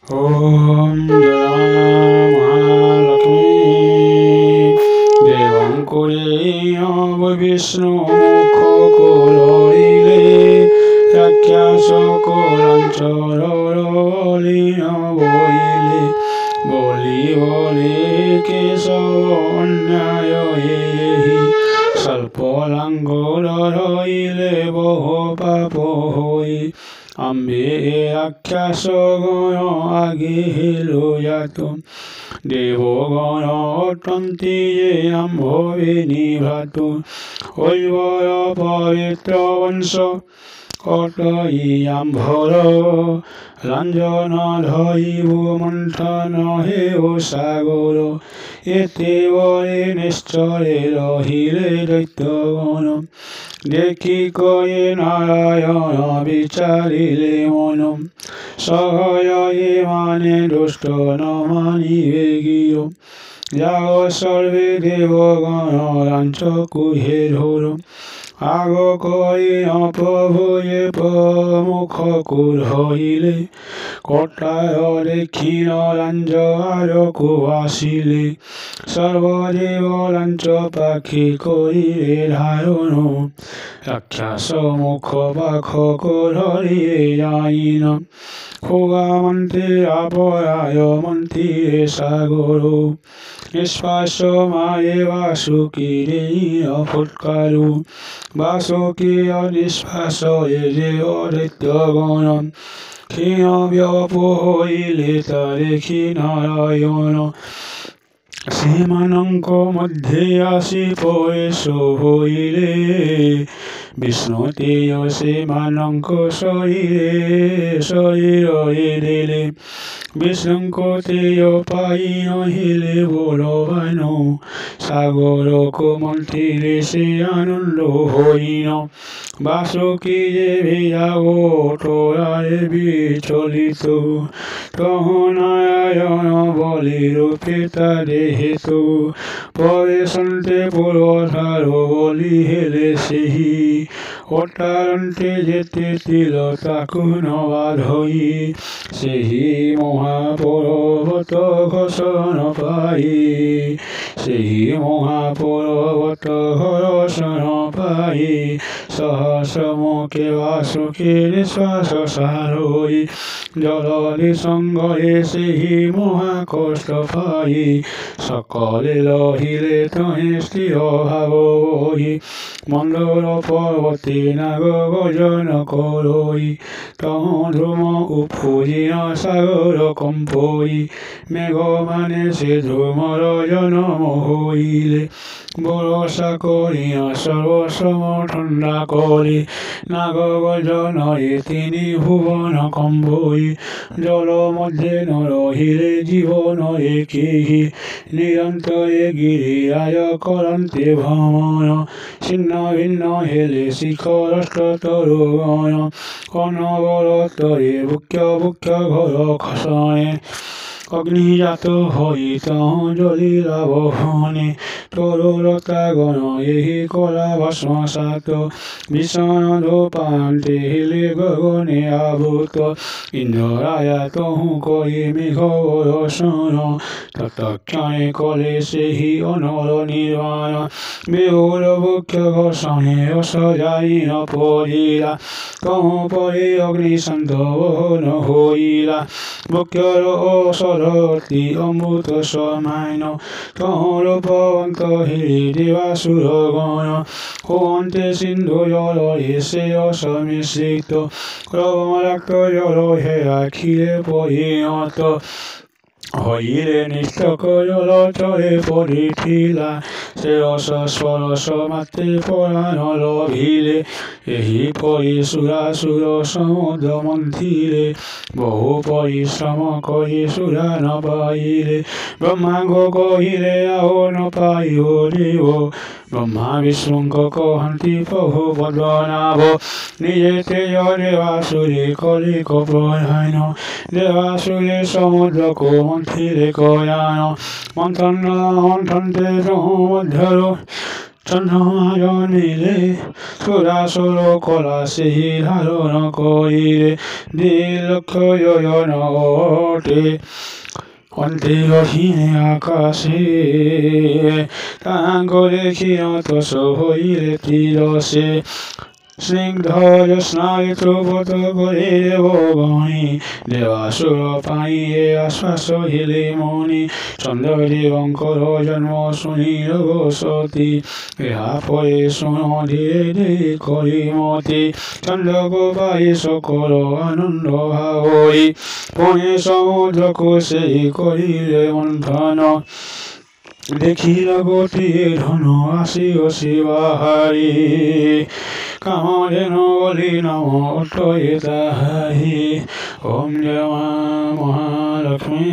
ॐ महालक्ष्मी देवङ्कुरेय विष्णुमुखकुलैले राक्षसकुलञ्चरलिन वैले বলি বলে কেশবন্যায় হি স্বল্প লাঙ্গল রইলে বহু পাপ হই আম্বে রাক্ষস গণ আগে লয়াত দেবগণ অটন্তি যে আম্ভবে নিভ্রাত হৈবর পবিত্র বংশ কটই আম্ভর রঞ্জন ধরিব মন্থন হে ও সাগর এতে বলে নিশ্চরে রহিলে দৈত্যগণ দেখি কয়ে নারায়ণ বিচারিলে মন সহয়ে মানে দুষ্ট ন মানিবে গিয় যাও সর্বে দেবগণ রাঞ্চ কুহে ধর আগ করে অপ্রভুয়ে প্রমুখ কুল হইলে কটায় দেখিন রাঞ্জ আরকু আসিলে সর্বদেব রাঞ্চ পাখি করিলে ধারণ রাক্ষস মুখ পাখ ধরিলে যাইন খোগা মন্ত্রীর অপরায় মন্ত্রীরে সাগর নিঃশ্বাস মায়ে বাসুকিরে ফুৎকারু বাসুকি অনিঃশ্বাস এরে অদৈত্যগণ ক্ষীণ ব্যাপ হইলে তারে নারায়ণ সেমানঙ্ক মধ্যে আসি প্রবেশ হইলে বিষ্ণুতেয় সেমানঙ্ক শরীরে শরীর এড়েলে বিষ্ণুঙ্ক তেয় পাই নহিলে বলবান সাগর মন্ত্রীরে সে আনন্দ হইন বাসুকি যে ভিয়াগ তোরারে বিচলিত তহ নারায়ণ বলি রূপে তারে হেতু পরেশন্তে পুরধার বলি হেলে সেহি অটারন্তে যেতে তিল তাকু নবাধই সেহি মহাপর্বত ঘোষণ পাই সেহি মহাপর্বত ঘোষণ পাই সহসমুখে বাসুকে নিঃশ্বাস সারই জলদি সঙ্গে সেহি মহাকষ্ট পাই সকলে লহিলে তহে স্থির ভাব বহি মণ্ডল পর্বতে নাগ গজন করই তহ ধ্রুম উফুজিন সাগর কম্পই মেঘ মানে সে ধ্রুমর জনম হইলে ভরসা করিয়া সর্বসম ঠান্ডা করে নাগ গজনয়ে তিনি ভুবন কম্বই জল মধ্যে ন রহিলে জীবন একেহি নিরন্তরে গিরিরাজ করন্তে ভ্রমণ ছিন্ন ভিন্ন হেলে শিখরষ্টতরুগণ অনবরতরে বুক্য বুক্য ঘর খসনে অগ্নিজাত হই তহ জ্বলিলা বহনে তরুলতাগণ এহি কলা ভস্মসাত ভীষণ ধূপান্তে হেলে গগনে আভূত ইন্দ্রায়া তহু করি মেঘ বরষণ তৎক্ষণে কলে সেহি অনল নির্বাণ বেহুল বুক্ষ ঘর্ষণে অসজাইন পড়িলা তহু পরে অগ্নিসন্ত বহন হইলা বুক্ষর অসরতি অমৃত সমাইন তহু রূপবন্ত হেরি দেবাসুরগণ হোমন্তে সিন্ধু জল এসে অসমিশ্রিত ক্রমরাক্ত জল হে আখিরে পরিণত হইলে নিষ্ঠক জল চরে পড়িছিলা সে রস স্বরস মাত্রে পরাণ লভিলে এহি পরিসুরাসুর সমুদ্র মন্থিরে বহু পরিশ্রম করি সুরা ন পাইলে ব্রহ্মাঙ্গ কহিলে আহো ন পাইও দেব ব্রহ্মা বিষ্ণুঙ্ক কহন্তি প্রভু পদ্মনাভ নিজে তেজ দেবাসুরে কলি কপ্রধান দেবাসুরে সমুদ্র কো মন্থিরে কয়ান মন্থন মন্থন্তে মধ্যর চন্দ্রমা জন্মিলে সুরাসুর কলা সেই ধারণ করিলে দিলক্ষ যোজন ওঠে অন্তে অহীনে আকাশে তাঙ্গরে ক্ষীণতস হইলে তীরসে স্নিগ্ধ জ্যোৎস্নায় ধ্রুবত করে দেবগণে দেবাসুর পাইয়ে আশ্বাস হিলে মনি চন্দ্রদেবঙ্কর জন্ম শুনিল গো সতী ইহা পরে শুন ধীরে ধীরে করি মতি চন্দ্রকে পাই সকল আনন্দ ভাবই পুনে সমুদ্রকু সেই করিলে মন্থন দেখিল গোটিয়ে ধনু আসিও শিবাহারি কামধেনু বলি নম অটয়ে তাহারি ওম জয় মা মহালক্ষ্মী।